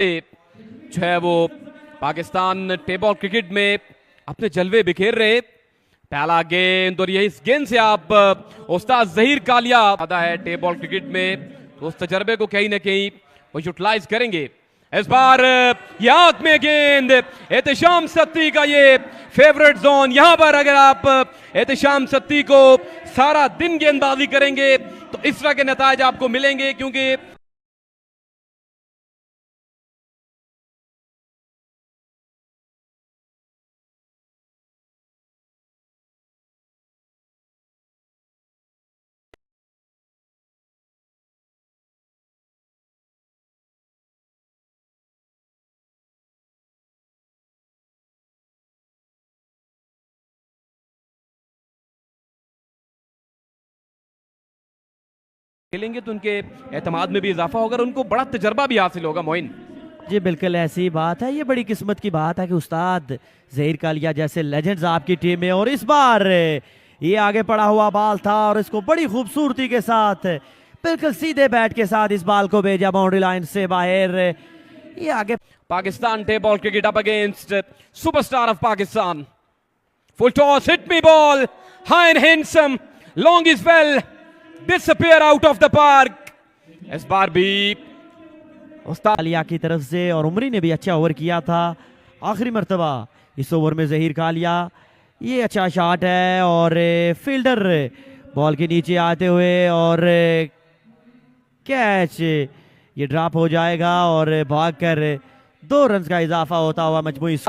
जो है वो पाकिस्तान टेबल क्रिकेट में अपने जलवे बिखेर रहे। पहला गेंद और यही इस गेंद से आप उस्ताद जहीर कालिया ज्यादा है टेबल क्रिकेट में, तो उस तजर्बे को कहीं ना कहीं वो यूटिलाइज करेंगे। इस बार याद में गेंद एहतिशाम सत्ती का ये फेवरेट जोन, यहां पर अगर आप एहतिशाम सत्ती को सारा दिन गेंदबाजी करेंगे तो इस तरह के नताज आपको मिलेंगे, क्योंकि खेलेंगे तो उनके एतमाद में भी इजाफा होगा और उनको बड़ा तजर्बा भी हासिल होगा। मोइन जी बिल्कुल ऐसी बात है, ये बड़ी किस्मत की बात है कि उस्ताद जहीर कालिया जैसे लेजेंड्स आपकी टीम में। और इस बार ये आगे पड़ा हुआ बॉल था और इसको बड़ी खूबसूरती के साथ बिल्कुल सीधे बैट के साथ इस बॉल को भेजा बाउंड्री लाइन से बाहर। ये आगे Pakistan table cricket up against superstar of Pakistan. Full toss, hit me ball, high and handsome, long is well, disappear out of the park. इस बार भी उस्ताद कालिया की तरफ से, और उमरी ने भी अच्छा ओवर किया था आखिरी मर्तबा इस ओवर में जहीर कालिया। ये अच्छा शॉट है और फील्डर बॉल के नीचे आते हुए और कैच ये ड्रॉप हो जाएगा और भागकर 2 रन का इजाफा होता हुआ मजमूई।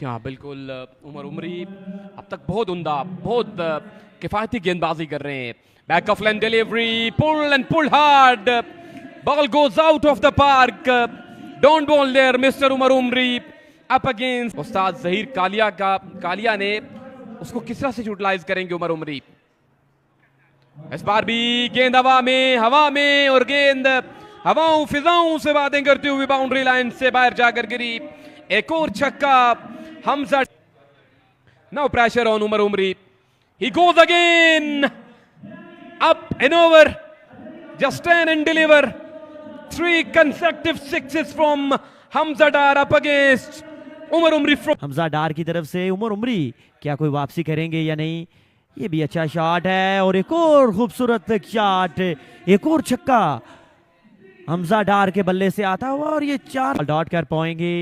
हाँ बिल्कुल, उमर उमरी अब तक बहुत उम्दा, बहुत किफायती गेंदबाजी कर रहे हैं। Back of line delivery, pull and pull hard, ball goes out of the park, don't ball there mister Umar Umri up against उस्ताद जहीर कालिया का। कालिया ने उसको किस तरह से यूटिलाइज करेंगे उमर उमरी। इस बार भी गेंद हवा में और गेंद हवाओं फिजाओं से बातें करती हुई बाउंड्री लाइन से बाहर जाकर गिरी। एक और छक्का Hamza. No pressure on Umar Umri, he goes again up and over, just stand and deliver 3 consecutive sixes from Hamza Dar up against Umar Umri. Hamza Dar की तरफ से उमर उमरी क्या कोई वापसी करेंगे या नहीं। ये भी अच्छा शॉट है और एक और खूबसूरत शॉट, एक और छक्का हमजा डार के बल्ले से आता हुआ और ये 4 डॉट कर पाएंगे।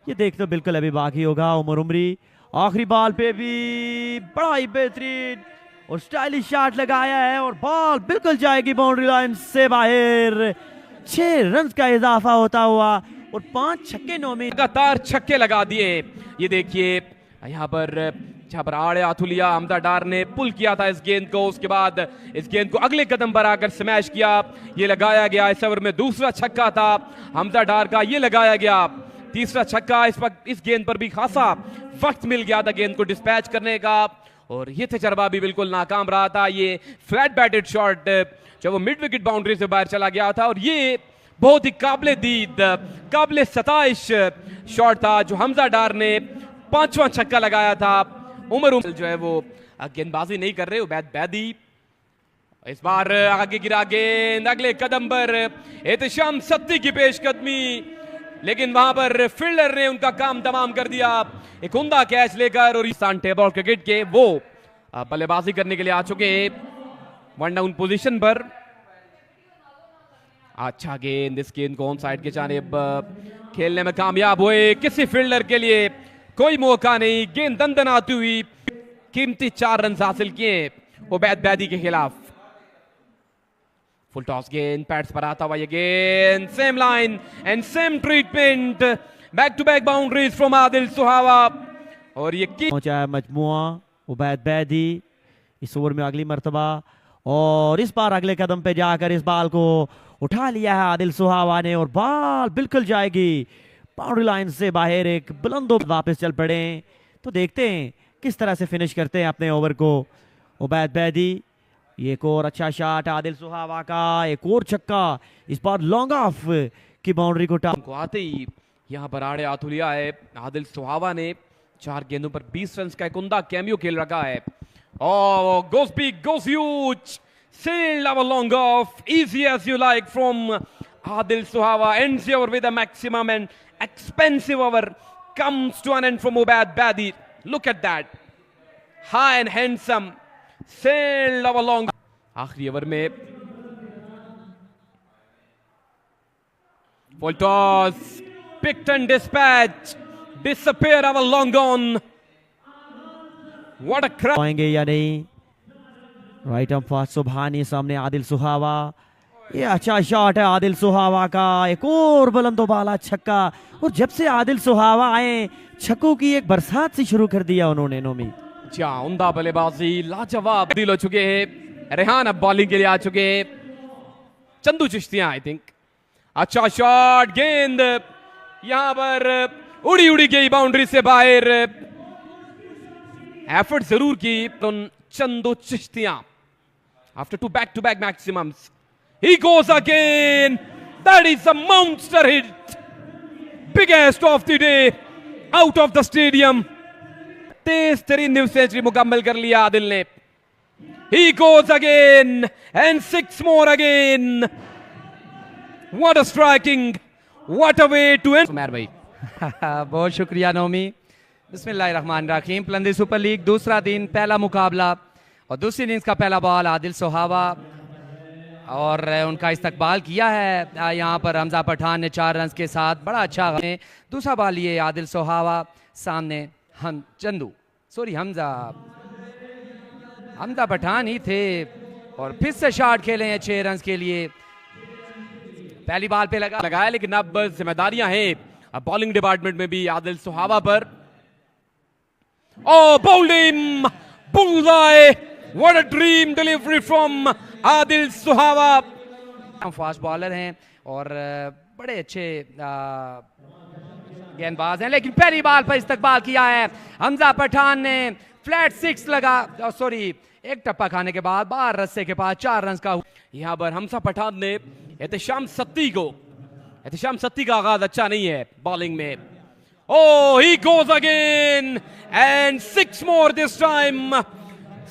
ये देख तो बिल्कुल अभी बाकी होगा। उमर उमरी आखिरी बॉल पे भी बड़ा ही बेहतरीन और स्टाइलिश शॉट लगाया है और बॉल बिल्कुल जाएगी बाउंड्री लाइन से बाहर। 6 रन का इजाफा होता हुआ और 5 छक्के 9 में लगातार छक्के लगा दिए। ये देखिए यहाँ पर जहाँ पर आड़े आथुलिया हमजा डार ने पुल किया था इस गेंद को, उसके बाद इस गेंद को अगले कदम पर आकर स्मैश किया, ये लगाया गया। इस ओवर में दूसरा छक्का था हमजा डार का, ये लगाया गया। तीसरा छक्का, इस वक्त इस गेंद पर भी खासा वक्त मिल गया था गेंद को डिस्पैच करने का और ये तजर्बा भी बिल्कुल नाकाम रहा था। ये फ्लैट बैटेड शॉट जब वो मिड विकेट बाउंड्री से बाहर चला गया था और ये बहुत ही काबिले दीद, काबिले सताइश शॉट था जो हमजा डार ने 5वां छक्का लगाया था। उमर जो है वो गेंदबाजी नहीं कर रहे, उबैद बैदी इस बार आगे गिरा गेंद अगले कदम पर एहतिशाम सत्ती की पेशकदमी, लेकिन वहां पर फील्डर ने उनका काम तमाम कर दिया एक उम्दा कैच लेकर। और पाकिस्तान टेबल क्रिकेट के वो बल्लेबाजी करने के लिए आ चुके 1 डाउन पोजीशन पर। अच्छा गेंद, इस गेंद को ऑन साइड के जानिब खेलने में कामयाब हुए। किसी फील्डर के लिए कोई मौका नहीं, गेंद दंदन आती हुई कीमती 4 रन हासिल किए उबैद बैदी के खिलाफ। फुल टॉस गेंद पैड्स पर आता हुआ ये गेंद, same line and same treatment, back to back boundaries from Adil Suhawa और ये पहुंचा है मजमुआ उबैद बैदी इस ओवर में अगली मर्तबा। और इस बार अगले कदम पे जाकर इस बॉल को उठा लिया है आदिल सुहावा ने और बॉल बिल्कुल जाएगी बाउंड्री लाइन से बाहर। एक बुलंदो वापस चल पड़े तो देखते हैं किस तरह से फिनिश करते हैं अपने ओवर को उबैद बैदी। ये एक और अच्छा शॉट आदिल सुहावा का, एक और छक्का, इस बार लॉन्ग ऑफ की बाउंड्री को आते ही यहाँ पर आड़े आथुलिया है। आदिल सुहावा ने 4 गेंदों पर 20 रन का एक उम्दा कैमियो खेल रखा है। Oh, goes big, goes huge, sailed our long off, easy as you like from Adil Suhava ends the over with a maximum and expensive over. Comes to an end from Ubaid Badi. Look at that. High and handsome. Sailed over long. आखिरी over में full toss. Picked and dispatched. Disappear over long gone. What a crack. आएंगे या नहीं? Right arm fast Subhani सामने आदिल सुहावा। ये अच्छा shot है आदिल सुहावा का, एक और बुलंदोबाला छक्का। और जब से आदिल सुहावा आए छक्कों की एक बरसात सी शुरू कर दिया उन्होंने। नोमी क्या उम्दा बल्लेबाजी, लाजवाब दिल हो चुके हैं। रेहान अब बॉलिंग के लिए आ चुके हैं। Chandu Chishtiyan I think. अच्छा शॉट, गेंद यहां पर उड़ी उड़ी गई बाउंड्री से बाहर। एफर्ट जरूर की Chandu Chishtiyan. After two back-to-back maximums, he goes again. That is a monster hit. Biggest of the day, out of the stadium. तेज तरीन न्यू सेंचुरी मुकम्मल कर लिया आदिल ने। He goes again and 6 more again. What a striking, what a way to end. Sumer भाई बहुत शुक्रिया नोमी। बिस्मिल्लाहिर्रहमानिर्रहीम। पलंदी super league दूसरा दिन, पहला मुकाबला और दूसरी इनिंग्स का पहला बॉल आदिल सुहावा और उनका इस्तकबाल किया है यहाँ पर हमजा पठान ने 4 रन के साथ। बड़ा अच्छा दूसरा बॉल लिए आदिल सुहावा, सामने हम हमजा पठान ही थे और फिर से शॉट खेले हैं 6 रन के लिए। पहली बॉल पे लगाया, लेकिन अब जिम्मेदारियां हैं अब बॉलिंग डिपार्टमेंट में भी आदिल सुहावा पर। Oh, bowled him! Bullseye! What a dream delivery from Adil Suhava! Fast bowler हैं और बड़े अच्छे गेंदबाज हैं, लेकिन पहली बॉल पर इस्तकबाल किया है हमजा पठान ने। फ्लैट 6 लगा, सॉरी एक टप्पा खाने के बाद 12 रस्से के पास 4 रन का। यहां पर हमजा पठान ने एहतशाम सत्ती का आगाज अच्छा नहीं है बॉलिंग में। Oh, he goes again and 6 more this time.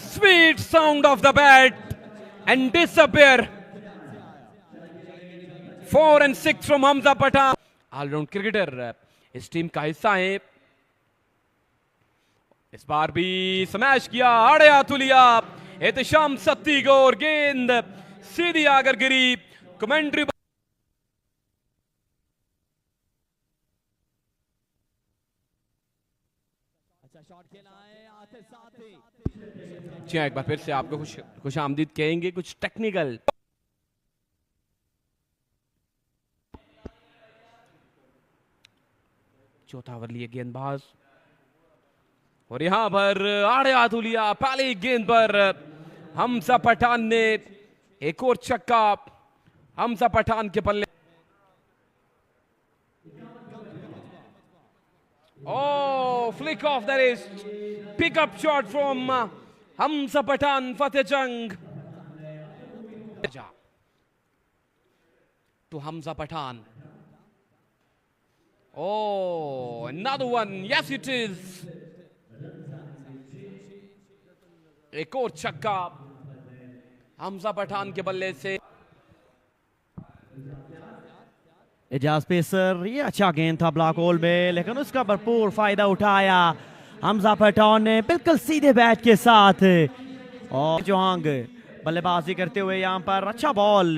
Sweet sound of the bat and disappear. 4 and 6 from Hamza Pathan. All-round cricketer इस टीम का हिस्सा है। इस बार भी स्मैश किया, आड़े हाथ लिया एहतशाम सत्ती को और गेंद सीधी आकर गिरी। कमेंट्री एक बार फिर से आपको खुश आमदीद कहेंगे। कुछ टेक्निकल चौथा ओवर लिए गेंदबाज और यहां पर आड़े हाथ लिया पहली गेंद पर हमजा पठान ने। एक और छक्का हमजा पठान के पल्ले। Oh, flick off the wrist. Pick up shot from Hamza Pathan, Fateh Jang. To Hamza Pathan. Oh, another one. Yes, it is. एक और छक्का हमजा पठान के बल्ले से। एजाज पेसर, ये अच्छा गेंद था ब्लॉक होल में, लेकिन उसका भरपूर फायदा उठाया हमजा पठान ने बिल्कुल सीधे बैट के साथ। और जोहांग बल्लेबाजी करते हुए यहाँ पर अच्छा बॉल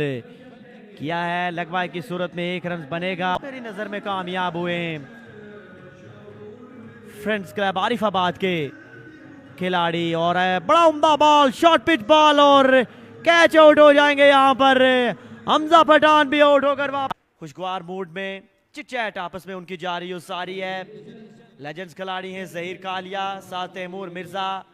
किया है। लगवाई की सूरत में 1 रन बनेगा। मेरी नजर में कामयाब हुए फ्रेंड्स क्लब आरिफाबाद के खिलाड़ी और बड़ा उम्दा बॉल, शॉर्ट पिच बॉल और कैच आउट हो जाएंगे यहाँ पर। हमजा पठान भी आउट होकर वापस खुशगवार मूड में चिट चैट आपस में उनकी जारी सारी है। लेजेंड्स खिलाड़ी हैं जहीर कालिया, साथ तैमूर मिर्जा,